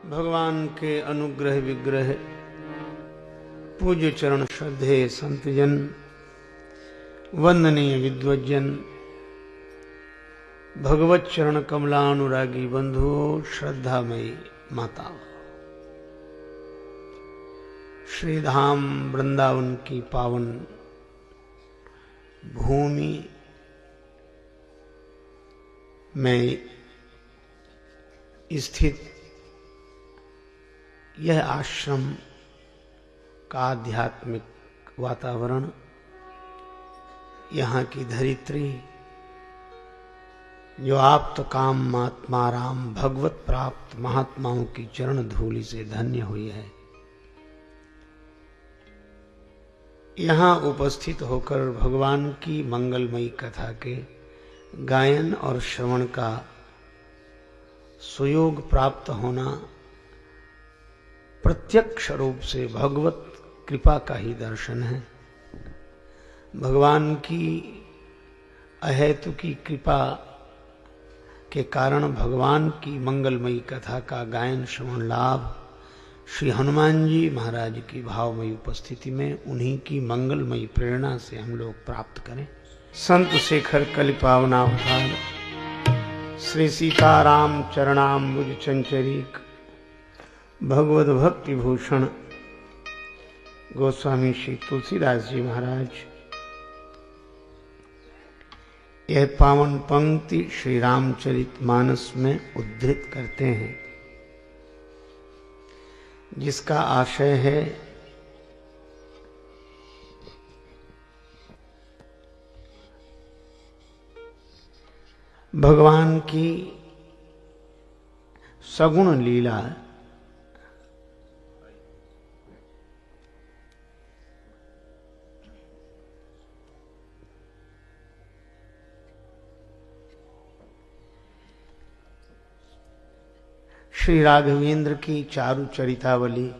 भगवान के अनुग्रह विग्रह पूज्य चरण श्रद्धेय संतजन वंदनीय विद्वज्जन भगवत चरण कमलानुरागी बंधुओं श्रद्धामयी माता श्री धाम वृंदावन की पावन भूमि में स्थित यह आश्रम का आध्यात्मिक वातावरण, यहाँ की धरित्री जो आप्त काम महात्माराम भगवत प्राप्त महात्माओं की चरण धूलि से धन्य हुई है, यहाँ उपस्थित होकर भगवान की मंगलमयी कथा के गायन और श्रवण का सुयोग प्राप्त होना प्रत्यक्ष रूप से भगवत कृपा का ही दर्शन है। भगवान की अहेतुकी कृपा के कारण भगवान की मंगलमयी कथा का गायन श्रवण लाभ श्री हनुमान जी महाराज की भावमयी उपस्थिति में उन्हीं की मंगलमयी प्रेरणा से हम लोग प्राप्त करें। संत शेखर कलिपावनावतार श्री सीताराम चरणाम्बुज चंचरीक भगवत भक्ति भूषण गोस्वामी श्री तुलसीदास जी महाराज यह पावन पंक्ति श्री रामचरितमानस में उद्धृत करते हैं, जिसका आशय है भगवान की सगुण लीला श्री राघवेंद्र की चारु चरितावली,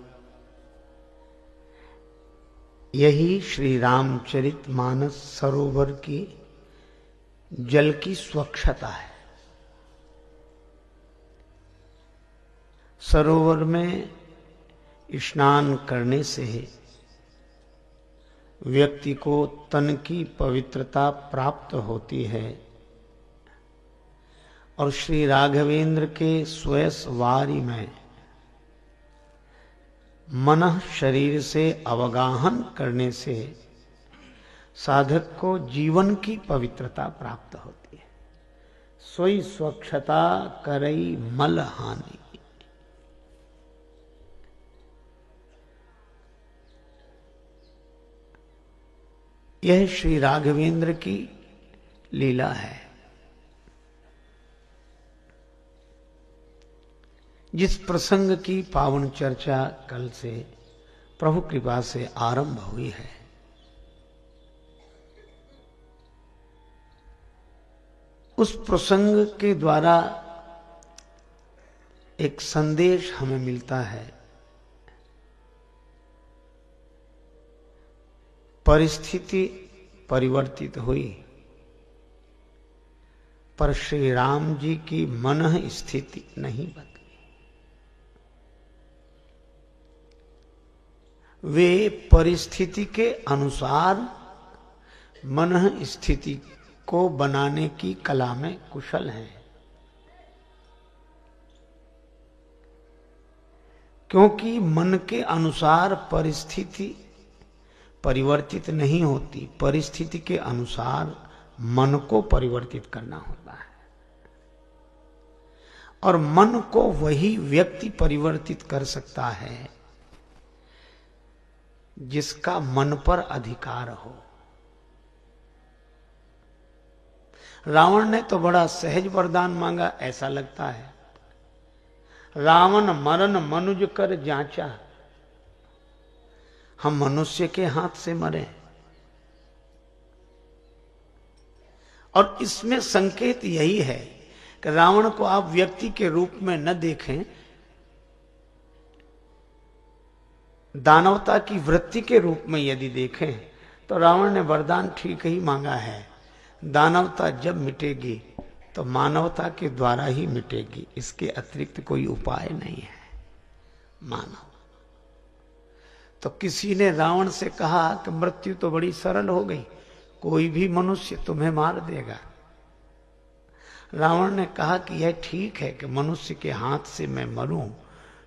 यही श्री रामचरितमानस सरोवर की जल की स्वच्छता है। सरोवर में स्नान करने से व्यक्ति को तन की पवित्रता प्राप्त होती है और श्री राघवेंद्र के स्वयंवारी में मन शरीर से अवगाहन करने से साधक को जीवन की पवित्रता प्राप्त होती है। सोई स्वच्छता करई मल हानि, यह श्री राघवेंद्र की लीला है, जिस प्रसंग की पावन चर्चा कल से प्रभु कृपा से आरंभ हुई है। उस प्रसंग के द्वारा एक संदेश हमें मिलता है। परिस्थिति परिवर्तित हुई पर श्री राम जी की मन स्थिति नहीं बदली। वे परिस्थिति के अनुसार मन स्थिति को बनाने की कला में कुशल हैं, क्योंकि मन के अनुसार परिस्थिति परिवर्तित नहीं होती, परिस्थिति के अनुसार मन को परिवर्तित करना होता है और मन को वही व्यक्ति परिवर्तित कर सकता है जिसका मन पर अधिकार हो। रावण ने तो बड़ा सहज वरदान मांगा, ऐसा लगता है। रावण मरण मनुज कर जांचा, हम मनुष्य के हाथ से मरे। और इसमें संकेत यही है कि रावण को आप व्यक्ति के रूप में न देखें, दानवता की वृत्ति के रूप में यदि देखें तो रावण ने वरदान ठीक ही मांगा है। दानवता जब मिटेगी तो मानवता के द्वारा ही मिटेगी, इसके अतिरिक्त कोई उपाय नहीं है। मानव। तो किसी ने रावण से कहा कि मृत्यु तो बड़ी सरल हो गई, कोई भी मनुष्य तुम्हें मार देगा। रावण ने कहा कि यह ठीक है कि मनुष्य के हाथ से मैं मरूं,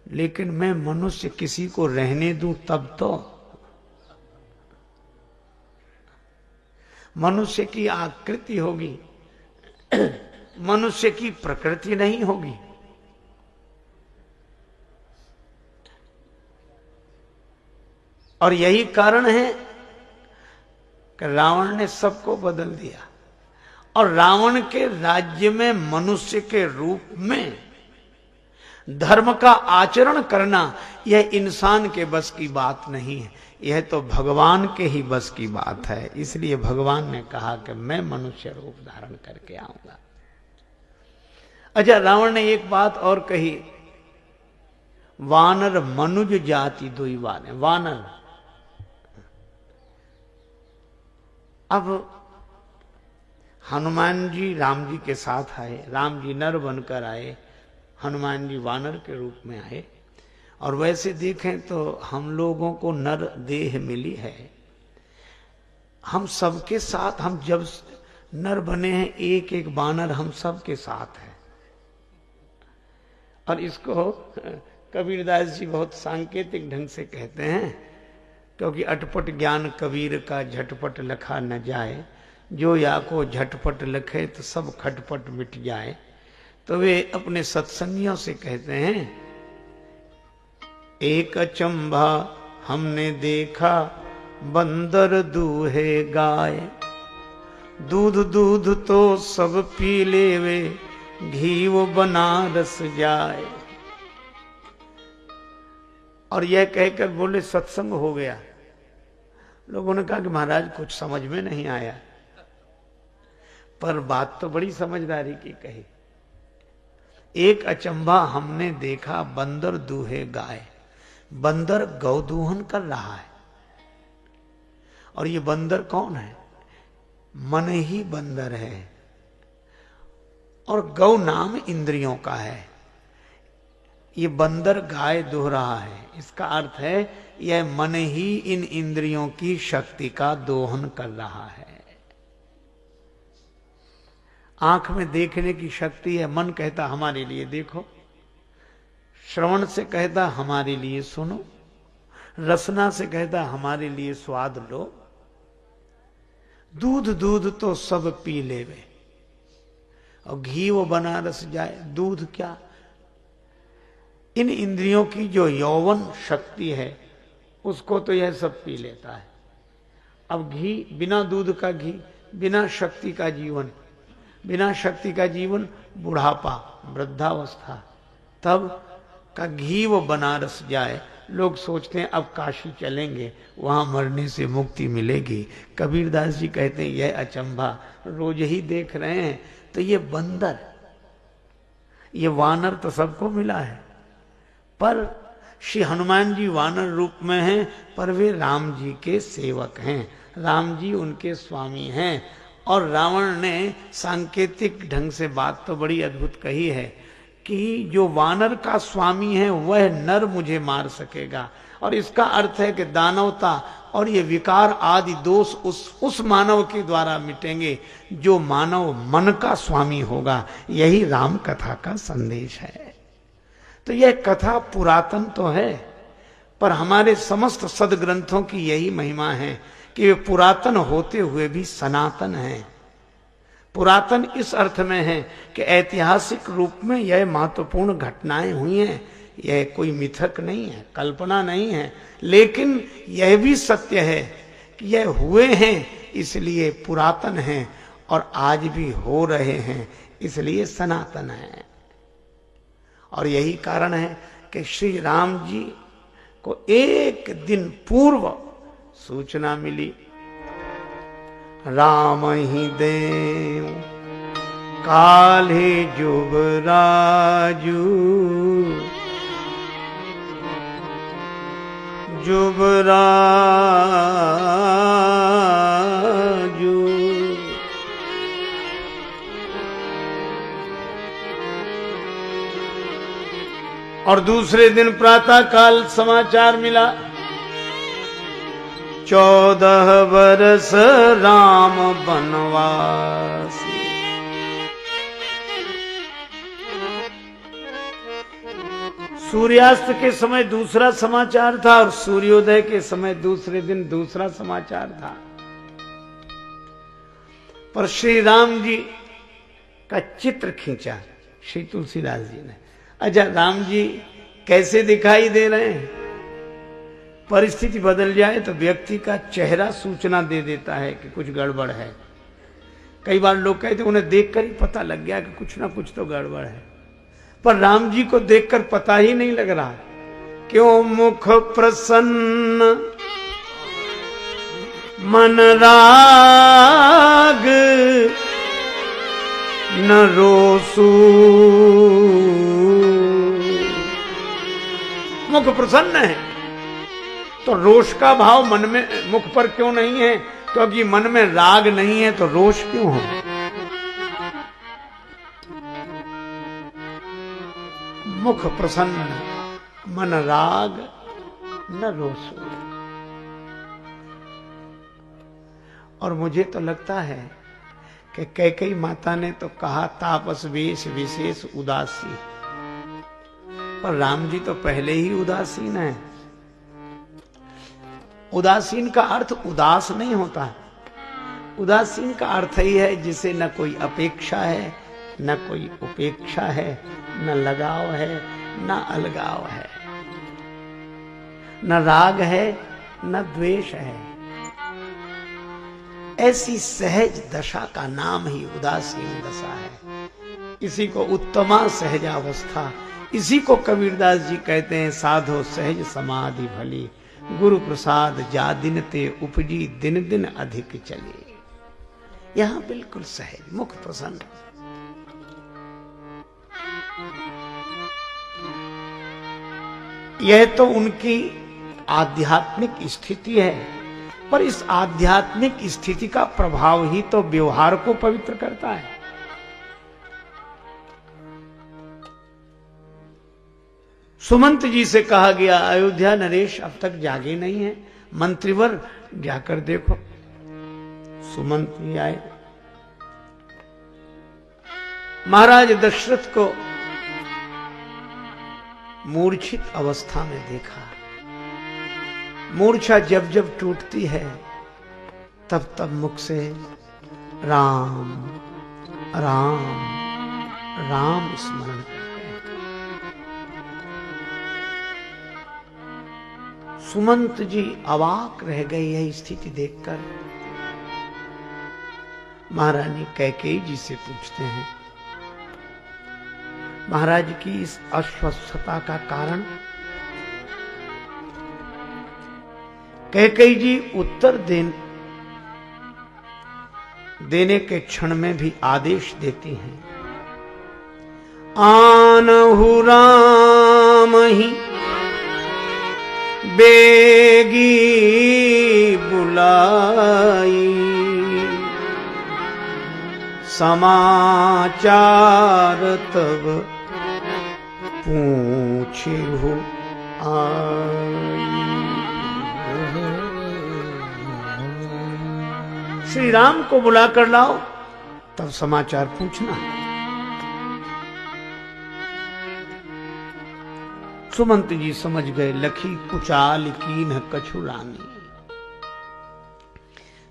लेकिन मैं मनुष्य किसी को रहने दूं तब तो। मनुष्य की आकृति होगी, मनुष्य की प्रकृति नहीं होगी। और यही कारण है कि रावण ने सबको बदल दिया। और रावण के राज्य में मनुष्य के रूप में धर्म का आचरण करना यह इंसान के बस की बात नहीं है, यह तो भगवान के ही बस की बात है। इसलिए भगवान ने कहा कि मैं मनुष्य रूप धारण करके आऊंगा। अच्छा, रावण ने एक बात और कही, वानर मनुज जाति दुई वाने। वानर, अब हनुमान जी राम जी के साथ आए, राम जी नर बनकर आए, हनुमान जी वानर के रूप में आए। और वैसे देखें तो हम लोगों को नर देह मिली है, हम सबके साथ, हम जब नर बने हैं एक एक वानर हम सबके साथ है। और इसको कबीरदास जी बहुत सांकेतिक ढंग से कहते हैं, क्योंकि अटपट ज्ञान कबीर का झटपट लखा न जाए, जो या को झटपट लखे तो सब खटपट मिट जाए। तो वे अपने सत्संगियों से कहते हैं, एक अचंभा हमने देखा बंदर दूहे गाय, दूध दूध तो सब पी लेवे, घी वो बनारस जाए। और यह कहकर बोले सत्संग हो गया। लोगों ने कहा कि महाराज कुछ समझ में नहीं आया, पर बात तो बड़ी समझदारी की कही। एक अचंभा हमने देखा बंदर दूहे गाय, बंदर गौदूहन कर रहा है। और ये बंदर कौन है? मन ही बंदर है, और गौ नाम इंद्रियों का है। ये बंदर गाय दुह रहा है, इसका अर्थ है यह मन ही इन इंद्रियों की शक्ति का दोहन कर रहा है। आंख में देखने की शक्ति है, मन कहता हमारे लिए देखो, श्रवण से कहता हमारे लिए सुनो, रसना से कहता हमारे लिए स्वाद लो, दूध दूध तो सब पी लेवे, और घी वो बनारस जाए। दूध क्या? इन इंद्रियों की जो यौवन शक्ति है उसको तो यह सब पी लेता है। अब घी, बिना दूध का घी, बिना शक्ति का जीवन, बिना शक्ति का जीवन बुढ़ापा, वृद्धावस्था, तब का घी वो बनारस जाए। लोग सोचते हैं अब काशी चलेंगे, वहां मरने से मुक्ति मिलेगी। कबीरदास जी कहते हैं यह अचंभा रोज ही देख रहे हैं। तो ये बंदर, ये वानर तो सबको मिला है, पर श्री हनुमान जी वानर रूप में हैं, पर वे राम जी के सेवक हैं, राम जी उनके स्वामी हैं। और रावण ने सांकेतिक ढंग से बात तो बड़ी अद्भुत कही है कि जो वानर का स्वामी है वह नर मुझे मार सकेगा। और इसका अर्थ है कि दानवता और ये विकार आदि दोष उस मानव के द्वारा मिटेंगे जो मानव मन का स्वामी होगा। यही राम कथा का संदेश है। तो यह कथा पुरातन तो है, पर हमारे समस्त सदग्रंथों की यही महिमा है कि वे पुरातन होते हुए भी सनातन हैं। पुरातन इस अर्थ में है कि ऐतिहासिक रूप में यह महत्वपूर्ण घटनाएं हुई हैं, यह कोई मिथक नहीं है, कल्पना नहीं है, लेकिन यह भी सत्य है कि यह हुए हैं इसलिए पुरातन हैं, और आज भी हो रहे हैं इसलिए सनातन है। और यही कारण है कि श्री राम जी को एक दिन पूर्व सूचना मिली, राम ही देव काल्हे जुबराजू, जुबराजू। और दूसरे दिन प्रातः काल समाचार मिला, 14 वर्ष राम बनवासी। सूर्यास्त के समय दूसरा समाचार था और सूर्योदय के समय दूसरे दिन दूसरा समाचार था। पर श्री राम जी का चित्र खींचा श्री तुलसीदास जी ने। अच्छा, राम जी कैसे दिखाई दे रहे हैं? परिस्थिति बदल जाए तो व्यक्ति का चेहरा सूचना दे देता है कि कुछ गड़बड़ है। कई बार लोग कहते उन्हें देखकर ही पता लग गया कि कुछ ना कुछ तो गड़बड़ है, पर राम जी को देखकर पता ही नहीं लग रहा। क्यों मुख प्रसन्न मन राग न रोसू। मुख प्रसन्न है तो रोष का भाव मन में, मुख पर क्यों नहीं है? क्योंकि मन में राग नहीं है, तो रोष क्यों हो? मुख प्रसन्न मन राग न रोसो। और मुझे तो लगता है कि कैकेयी माता ने तो कहा तापस वेश विशेष उदासी, पर राम जी तो पहले ही उदासीन है। उदासीन का अर्थ उदास नहीं होता है। उदासीन का अर्थ ही है जिसे न कोई अपेक्षा है, न कोई उपेक्षा है, न लगाव है, न अलगाव है, न राग है, न द्वेष है। ऐसी सहज दशा का नाम ही उदासीन दशा है। इसी को उत्तमा सहजावस्था, इसी को कबीरदास जी कहते हैं, साधो सहज समाधि भली, गुरु प्रसाद जा दिन ते उपजी, दिन दिन अधिक चले। यहां बिल्कुल सहज, मुख प्रसन्न। यह तो उनकी आध्यात्मिक स्थिति है, पर इस आध्यात्मिक स्थिति का प्रभाव ही तो व्यवहार को पवित्र करता है। सुमंत जी से कहा गया, अयोध्या नरेश अब तक जागे नहीं है, मंत्रीवर जाकर देखो। सुमंत जी आए, महाराज दशरथ को मूर्छित अवस्था में देखा। मूर्छा जब जब टूटती है तब तब मुख से राम राम राम स्मरण करते हैं। सुमंत जी अवाक रह गई है स्थिति देखकर। महारानी कैकेयी जी से पूछते हैं, महाराज की इस अस्वस्थता का कारण? कैकेयी जी उत्तर देने के क्षण में भी आदेश देती हैं, आनहु राम ही बेगी बुलाई, समाचार तब पूछे हो आई। श्री राम को बुला कर लाओ तब समाचार पूछना। सुमंत जी समझ गए, लखी कुचाल कीन कछु रानी।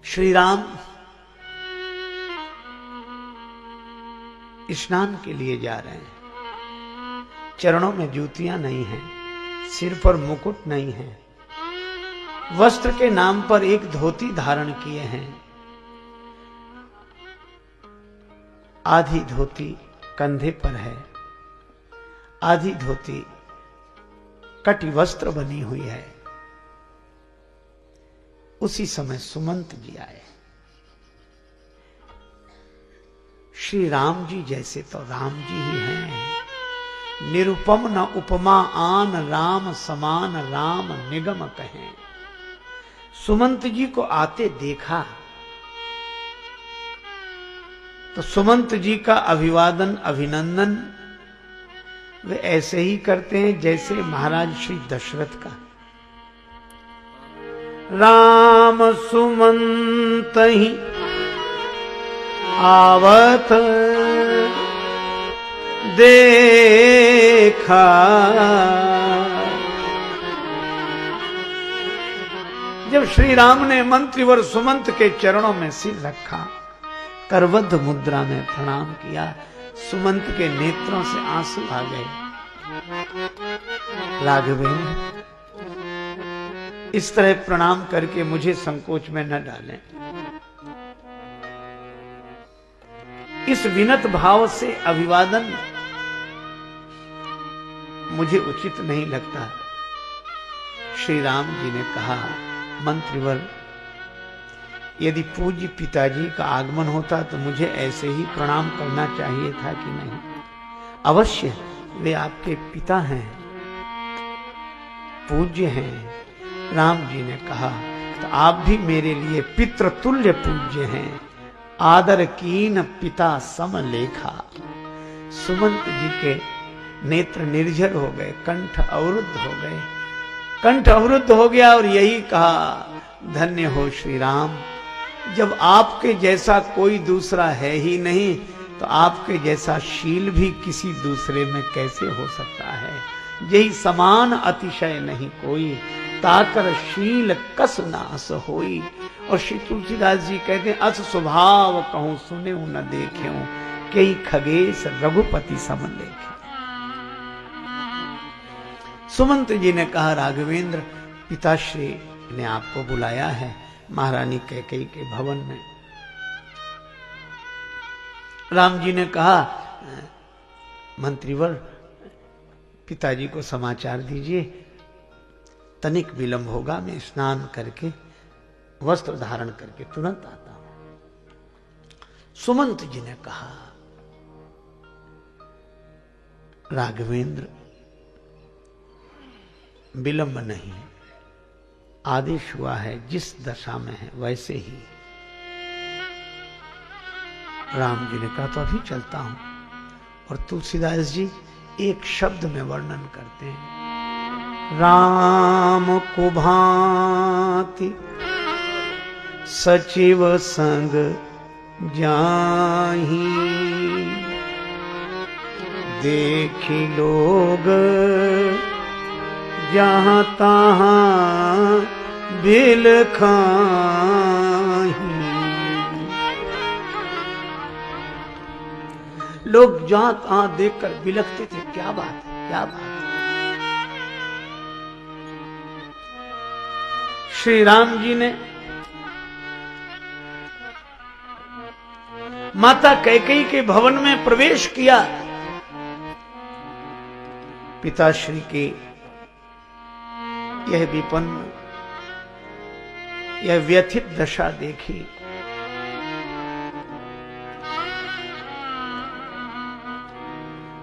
श्री राम स्नान के लिए जा रहे हैं। चरणों में जूतियां नहीं हैं, सिर पर मुकुट नहीं है, वस्त्र के नाम पर एक धोती धारण किए हैं। आधी धोती कंधे पर है, आधी धोती कटी वस्त्र बनी हुई है। उसी समय सुमंत जी आए। श्री राम जी जैसे तो राम जी ही हैं, निरुपम न उपमा आन राम समान, राम निगम कहें। सुमंत जी को आते देखा तो सुमंत जी का अभिवादन अभिनंदन वे ऐसे ही करते हैं जैसे महाराज श्री दशरथ का। राम सुमंत ही आवत देखा, जब श्री राम ने मंत्रीवर सुमंत के चरणों में सिर रखा, करबद्ध मुद्रा में प्रणाम किया, सुमंत के नेत्रों से आंसू आ गए। राघवेंद्र, इस तरह प्रणाम करके मुझे संकोच में न डालें। इस विनत भाव से अभिवादन मुझे उचित नहीं लगता। श्री राम जी ने कहा, मंत्रीवर, यदि पूज्य पिताजी का आगमन होता तो मुझे ऐसे ही प्रणाम करना चाहिए था कि नहीं? अवश्य वे आपके पिता हैं, पूज्य हैं। राम जी ने कहा, तो आप भी मेरे लिए पितृतुल्य पूज्य हैं। आदर कीन पिता समलेखा। सुमंत जी के नेत्र निर्जर हो गए, कंठ अवरुद्ध हो गए, कंठ अवरुद्ध हो गया और यही कहा, धन्य हो श्री राम, जब आपके जैसा कोई दूसरा है ही नहीं तो आपके जैसा शील भी किसी दूसरे में कैसे हो सकता है। यही समान अतिशय नहीं कोई, ताकर शील कस नास होई। और श्री तुलसीदास जी कहते हैं, अस स्वभाव कहूं सुने न देखे, कई खगेश रघुपति सम लेखे। सुमंत जी ने कहा, राघवेंद्र, पिताश्री ने आपको बुलाया है महारानी कैकेयी के भवन में। राम जी ने कहा, मंत्रीवर, पिताजी को समाचार दीजिए, तनिक विलंब होगा, मैं स्नान करके वस्त्र धारण करके तुरंत आता हूं। सुमंत जी ने कहा, राघवेंद्र, विलंब नहीं, आदेश हुआ है, जिस दशा में है वैसे ही। राम जी ने कहा, तो अभी चलता हूं। और तुलसीदास जी एक शब्द में वर्णन करते हैं, राम को भांति सचिव संग जाहि, देखी लोग जहां तहां बिल खाही। लोग जहां तहां देखकर बिलखते थे, क्या बात है, क्या बात है। श्री राम जी ने माता कैकेयी के भवन में प्रवेश किया। पिताश्री की यह विपन्न, यह व्यथित दशा देखी।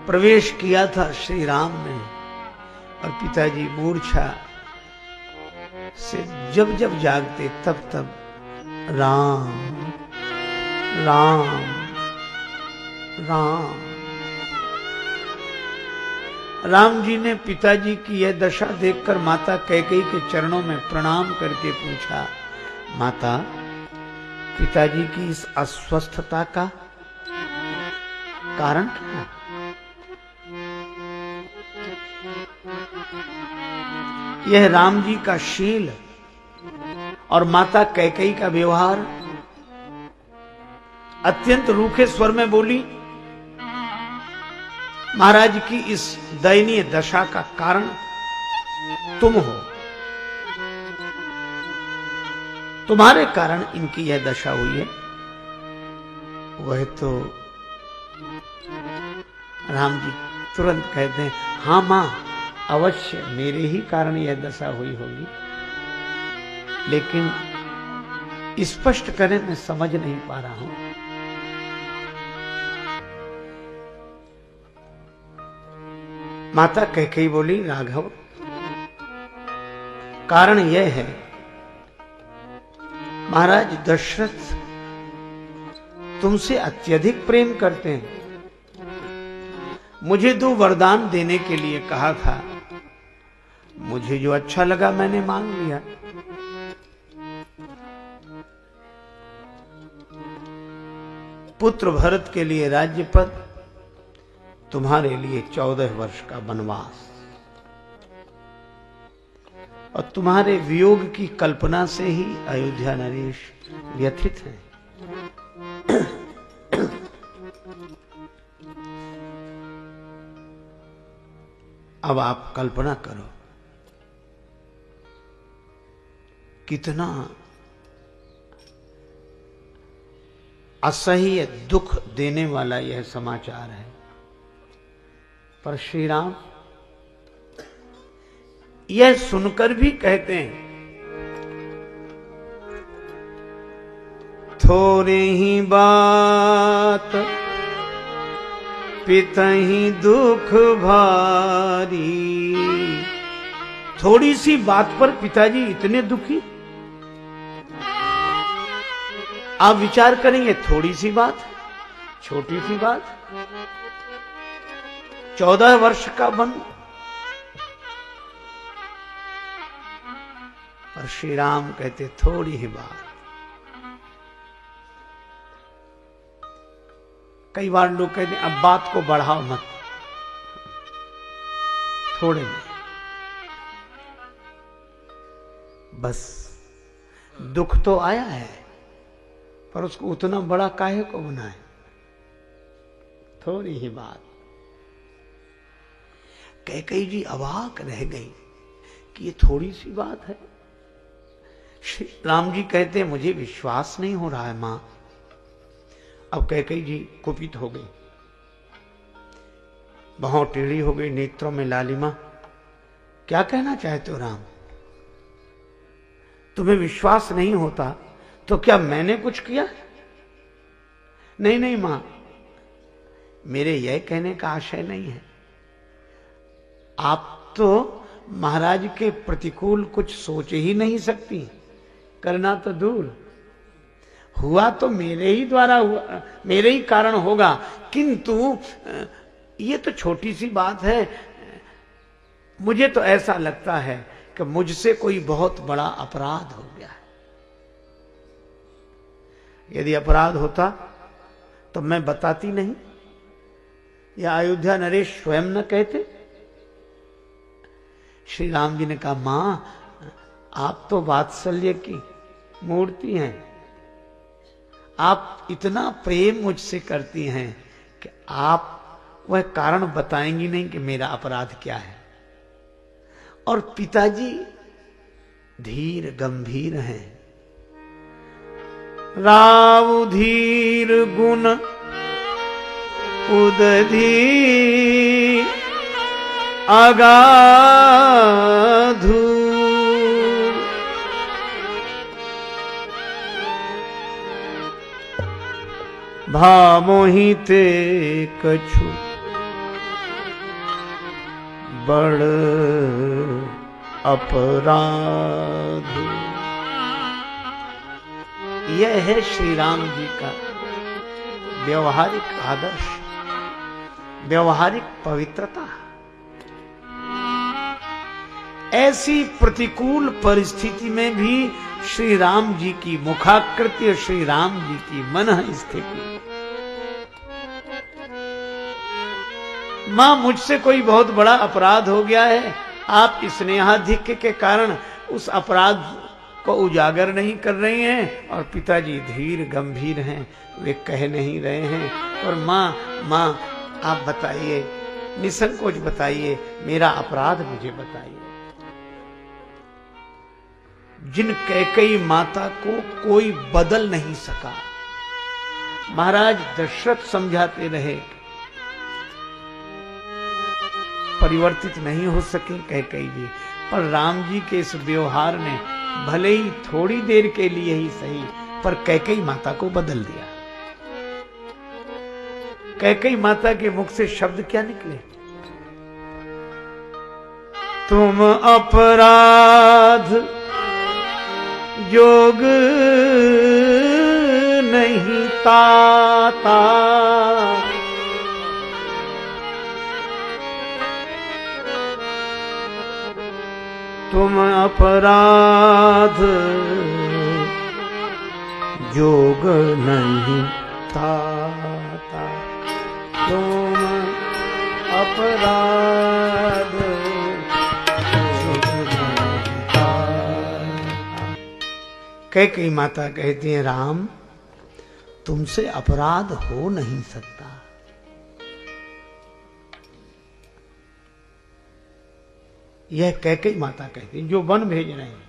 प्रवेश किया था श्री राम ने, और पिताजी मूर्छा से जब जब जागते तब तब राम राम राम। राम जी ने पिताजी की यह दशा देखकर माता कैकेयी के चरणों में प्रणाम करके पूछा, माता, पिताजी की इस अस्वस्थता का कारण क्या? यह राम जी का शील और माता कैकेयी का व्यवहार। अत्यंत रूखे स्वर में बोली, महाराज की इस दयनीय दशा का कारण तुम हो, तुम्हारे कारण इनकी यह दशा हुई है। वह तो राम जी तुरंत कहते हैं, हाँ मां, अवश्य मेरे ही कारण यह दशा हुई होगी, लेकिन स्पष्ट करें, मैं समझ नहीं पा रहा हूं। माता कैकेयी बोली, राघव, कारण यह है, महाराज दशरथ तुमसे अत्यधिक प्रेम करते हैं। मुझे 2 वरदान देने के लिए कहा था, मुझे जो अच्छा लगा मैंने मांग लिया। पुत्र भरत के लिए राज्य पद, तुम्हारे लिए 14 वर्ष का वनवास, और तुम्हारे वियोग की कल्पना से ही अयोध्या नरेश व्यथित हैं। अब आप कल्पना करो कितना असह्य दुख देने वाला यह समाचार है। पर श्री राम यह सुनकर भी कहते हैं, थोड़े ही बात पितहि दुख भारी। थोड़ी सी बात पर पिताजी इतने दुखी। आप विचार करेंगे, थोड़ी सी बात, छोटी सी बात, 14 वर्ष का वन। पर श्री राम कहते थोड़ी ही बात। कई बार लोग कहते अब बात को बढ़ाओ मत, थोड़े में बस। दुख तो आया है, पर उसको उतना बड़ा काहे को बनाए। थोड़ी ही बात। कैकेयी जी अवाक रह गई कि ये थोड़ी सी बात है। श्री राम जी कहते मुझे विश्वास नहीं हो रहा है मां। अब कैकेयी जी कुपित हो गई, बहुत टेढ़ी हो गई, नेत्रों में लालिमा। क्या कहना चाहते हो राम? तुम्हें विश्वास नहीं होता तो क्या मैंने कुछ किया? नहीं नहीं मां, मेरे यह कहने का आशय नहीं है। आप तो महाराज के प्रतिकूल कुछ सोच ही नहीं सकती, करना तो दूर। हुआ तो मेरे ही द्वारा हुआ, मेरे ही कारण होगा, किंतु ये तो छोटी सी बात है। मुझे तो ऐसा लगता है कि मुझसे कोई बहुत बड़ा अपराध हो गया है। यदि अपराध होता तो मैं बताती नहीं, या अयोध्या नरेश स्वयं न कहते। श्री राम जी ने कहा मां, आप तो वात्सल्य की मूर्ति हैं, आप इतना प्रेम मुझसे करती हैं कि आप वह कारण बताएंगी नहीं कि मेरा अपराध क्या है। और पिताजी धीर गंभीर हैं। राव धीर गुण उदधी अगाधु, भामोहिते कछु बड़ अपराध। यह है श्री राम जी का व्यवहारिक आदर्श, व्यवहारिक पवित्रता। ऐसी प्रतिकूल परिस्थिति में भी श्री राम जी की मुखाकृति और श्री राम जी की मन स्थिति। मां, मुझसे कोई बहुत बड़ा अपराध हो गया है, आप स्नेहाधिक्य के कारण उस अपराध को उजागर नहीं कर रही हैं। और पिताजी धीर गंभीर हैं, वे कह नहीं रहे हैं। और मां आप बताइए, निसंकोच बताइए, मेरा अपराध मुझे बताइए। जिन कैकेयी माता को कोई बदल नहीं सका, महाराज दशरथ समझाते रहे, परिवर्तित नहीं हो सकी कैकेयी जी। पर राम जी के इस व्यवहार ने भले ही थोड़ी देर के लिए ही सही, पर कैकेयी माता को बदल दिया। कैकेयी माता के मुख से शब्द क्या निकले? तुम अपराध जोग नहीं ताता, तुम अपराध जोग नहीं ताता, तुम अपराध जोग नहीं ताता। कैकेयी माता कहती है राम तुमसे अपराध हो नहीं सकता। यह कैकेयी माता कहती है, जो वन भेज रहे हैं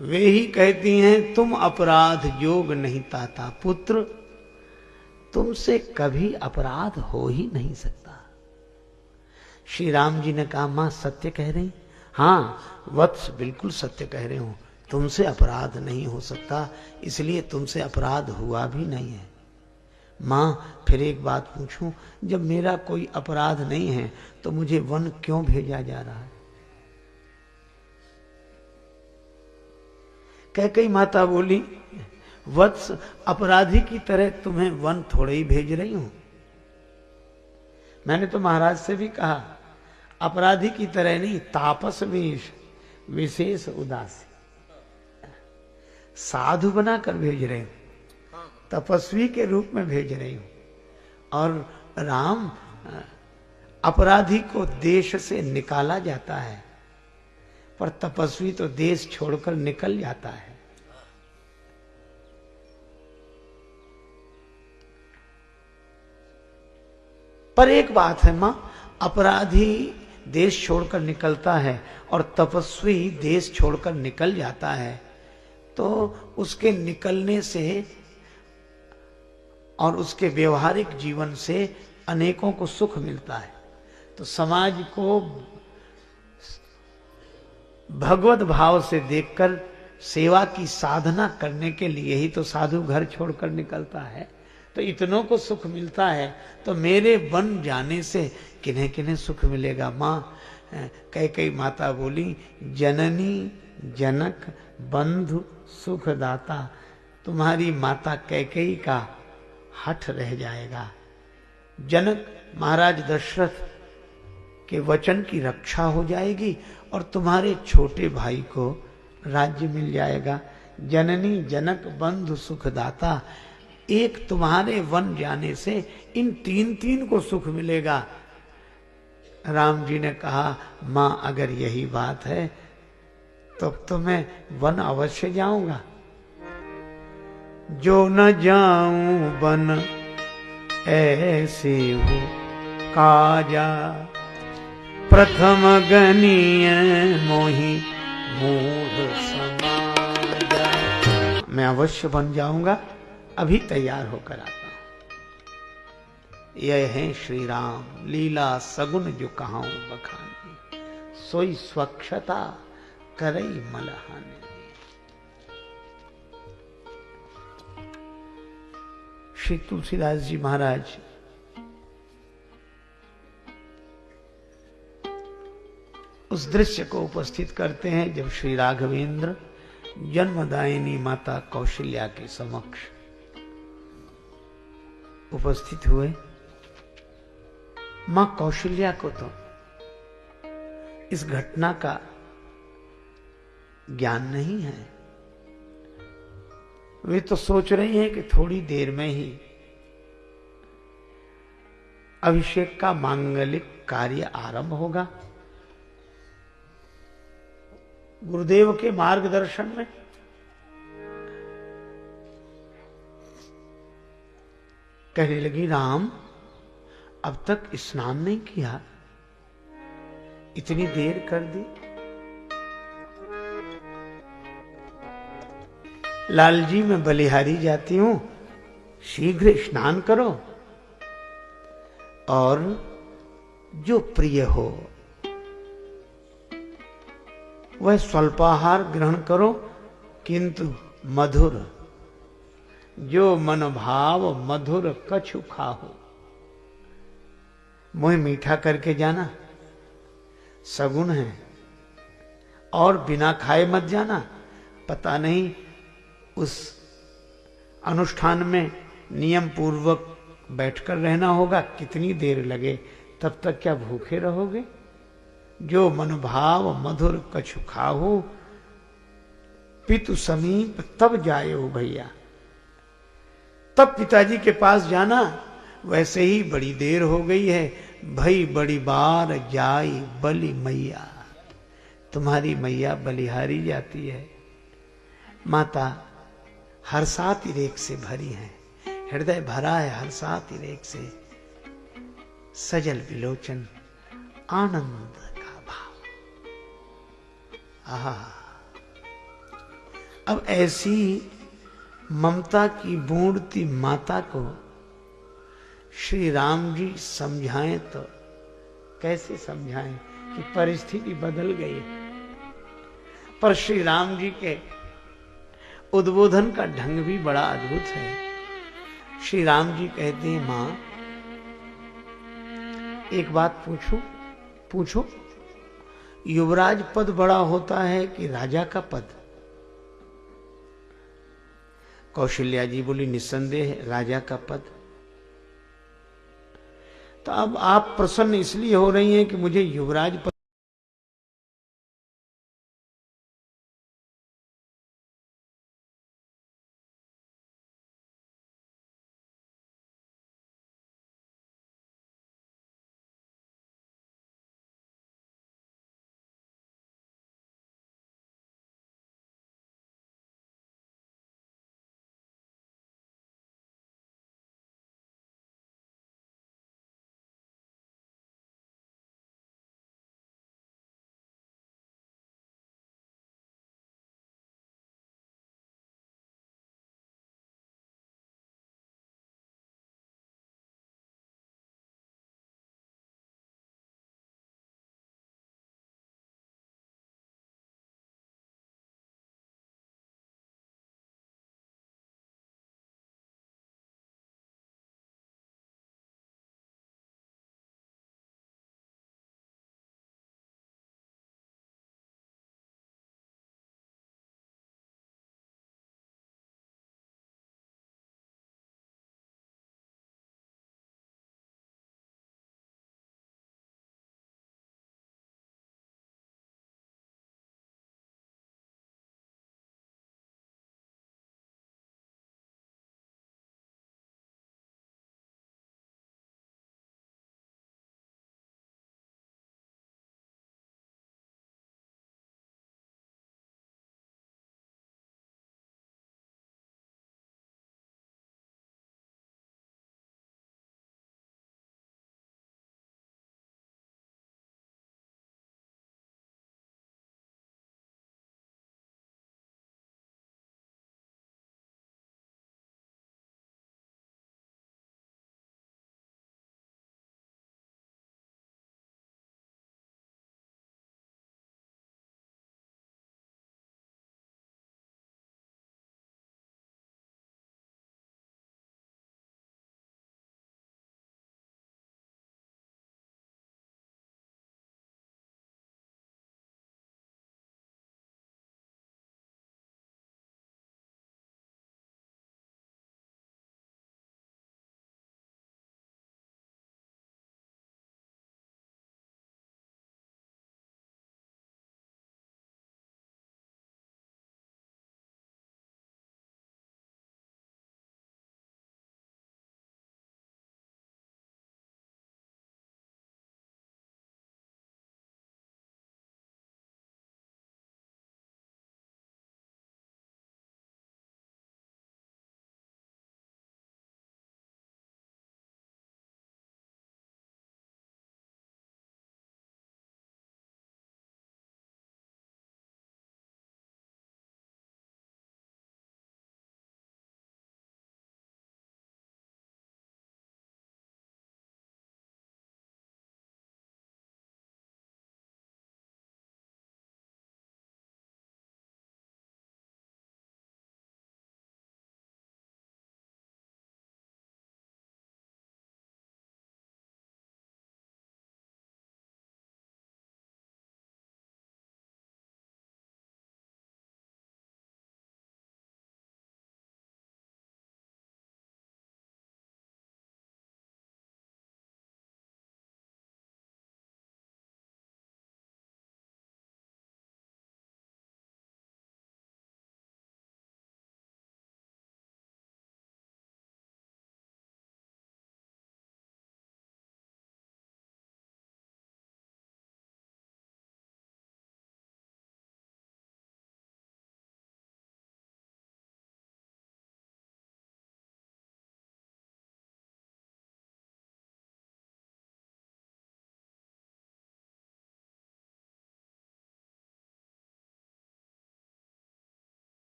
वे ही कहती हैं तुम अपराध जोग नहीं ताता, पुत्र तुमसे कभी अपराध हो ही नहीं सकता। श्री राम जी ने कहा मां सत्य कह रही? हाँ वत्स बिल्कुल सत्य कह रहे हो, तुमसे अपराध नहीं हो सकता, इसलिए तुमसे अपराध हुआ भी नहीं है। मां फिर एक बात पूछूं, जब मेरा कोई अपराध नहीं है तो मुझे वन क्यों भेजा जा रहा है? कैकेयी माता बोली वत्स अपराधी की तरह तुम्हें वन थोड़े ही भेज रही हूं। मैंने तो महाराज से भी कहा अपराधी की तरह नहीं, तापस वेश विशेष उदासी, साधु बनाकर भेज रहे हूं, तपस्वी के रूप में भेज रही हूं। और राम अपराधी को देश से निकाला जाता है, पर तपस्वी तो देश छोड़कर निकल जाता है। पर एक बात है मां, अपराधी देश छोड़कर निकलता है और तपस्वी देश छोड़कर निकल जाता है, तो उसके निकलने से और उसके व्यवहारिक जीवन से अनेकों को सुख मिलता है। तो समाज को भगवत भाव से देखकर सेवा की साधना करने के लिए ही तो साधु घर छोड़कर निकलता है। तो इतनों को सुख मिलता है, तो मेरे वन जाने से किन्हें किन्हें सुख मिलेगा? मां कैकेयी माता बोली जननी जनक बंधु सुखदाता, तुम्हारी माता कैकेयी का हठ रह जाएगा। जनक महाराज दशरथ के वचन की रक्षा हो जाएगी और तुम्हारे छोटे भाई को राज्य मिल जाएगा। जननी जनक बंधु सुखदाता, एक तुम्हारे वन जाने से इन तीन तीन को सुख मिलेगा। राम जी ने कहा मां अगर यही बात है तब तो मैं वन अवश्य जाऊंगा। जो न जाऊं वन ऐसे हो काजा, प्रथम गनीय मोहि मूढ़ समाजा। मैं अवश्य बन जाऊंगा, अभी तैयार होकर आता हूं। यह है श्री राम लीला सगुन जो कहाऊं बखानी, सोई स्वच्छता करई मलहाने। श्री तुलसीदास जी महाराज उस दृश्य को उपस्थित करते हैं जब श्री राघवेंद्र जन्मदायिनी माता कौशल्या के समक्ष उपस्थित हुए। मां कौशल्या को तो इस घटना का ज्ञान नहीं है। वे तो सोच रही हैं कि थोड़ी देर में ही अभिषेक का मांगलिक कार्य आरंभ होगा। गुरुदेव के मार्गदर्शन में कहने लगी राम अब तक स्नान नहीं किया, इतनी देर कर दी। लालजी मैं बलिहारी जाती हूं, शीघ्र स्नान करो और जो प्रिय हो वह स्वल्पाहार ग्रहण करो, किंतु मधुर, जो मन भाव मधुर कछु खाहो। मुंह मीठा करके जाना, सगुन है, और बिना खाए मत जाना। पता नहीं उस अनुष्ठान में नियम पूर्वक बैठकर रहना होगा, कितनी देर लगे, तब तक क्या भूखे रहोगे? जो मन भाव मधुर कछु खाहू, पितु समीप तब जायो भैया। तब पिताजी के पास जाना, वैसे ही बड़ी देर हो गई है, भई बड़ी बार जाई बलि मैया, तुम्हारी मैया बलिहारी जाती है। माता हर्षाति रेख से भरी है, हृदय भरा है हर्षाति रेख से, सजल विलोचन आनंद का भाव। आहा, अब ऐसी ममता की बूंदती माता को श्री राम जी समझाएं तो कैसे समझाएं कि परिस्थिति बदल गई। पर श्री राम जी के उद्बोधन का ढंग भी बड़ा अद्भुत है। श्री राम जी कहते हैं, मां एक बात पूछो, युवराज पद बड़ा होता है कि राजा का पद? कौशल्या जी बोली, निस्संदेह राजा का पद। तो अब आप प्रसन्न इसलिए हो रही हैं कि मुझे युवराज पद